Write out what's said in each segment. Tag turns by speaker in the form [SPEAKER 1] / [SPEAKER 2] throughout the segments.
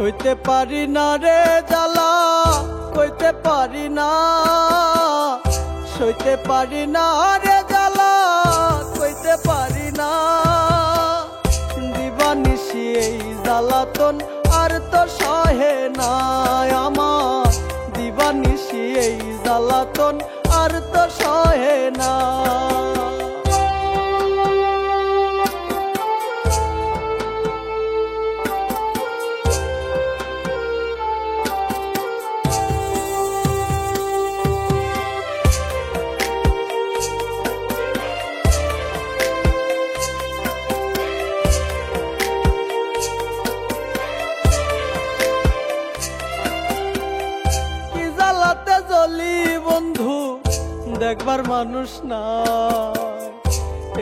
[SPEAKER 1] সইতে পারি না রে জ্বালা, কইতে পারি না, সইতে পারি না রে জ্বালা, কইতে পারি না। দিবানিশি এই জ্বালাতন আর তো সহে না আমার, দিবানিশি এই জ্বালাতন আর তো সহে না। জ্বলি বন্ধু দেখবার মানুষ না,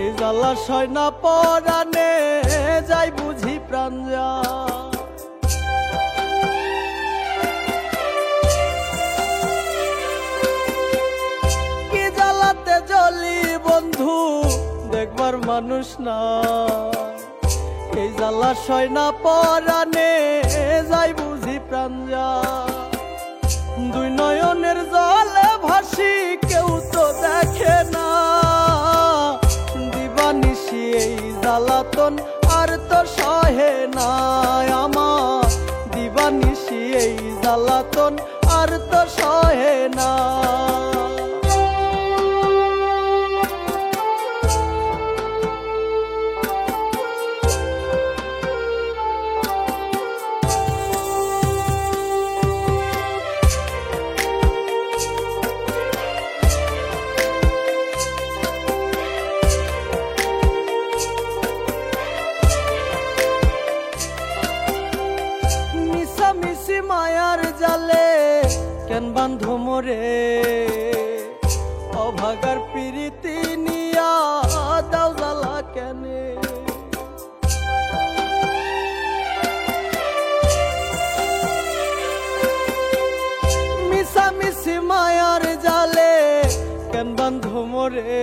[SPEAKER 1] এই জ্বালা সয় না পরানে যাই বুঝি প্রাণ যায়। কি জ্বালাতে জ্বলি বন্ধু দেখবার মানুষ না, এই জ্বালা সয় না পরানে যাই বুঝি প্রাণ যায়। দুই নয়নের জলে ভাসি কেউ তো দেখে না, দিবানিশি এই জ্বালাতন আর তো সহে না আমার, দিবানিশি এই জ্বালাতন আর তো সহে না। মিশামিশি মায়ার জালে কেন বান্ধো মোরে, অভাগার প্রীতি নিয়া দাও জ্বালা কেনে। মিশামিশি মায়ার জালে কেন বান্ধো মোরে,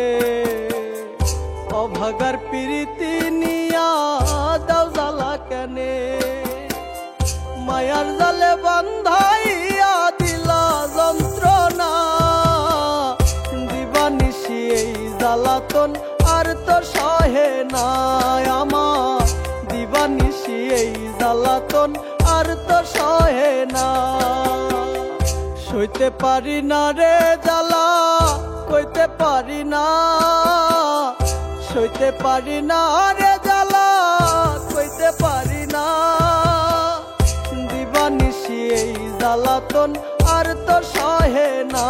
[SPEAKER 1] অভাগার প্রীতি নিয়া দাও জ্বালা কেনে। মায়ার জালে বান্ধাইয়া দিলা যন্ত্রণা, দিবানিশি এই জ্বালাতন আর তো সহে না আমার, দিবানিশি এই জ্বালাতন আর তো সহে না। সইতে পারি না রে জ্বালা, কইতে পারি না, সইতে পারি না রে জ্বালা, কইতে পারি না। দিবানিশি এই জ্বালাতন আর তো সহে না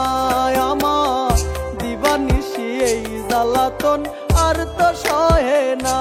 [SPEAKER 1] আমার, দিবানিশি এই জ্বালাতন আর তো সহে না।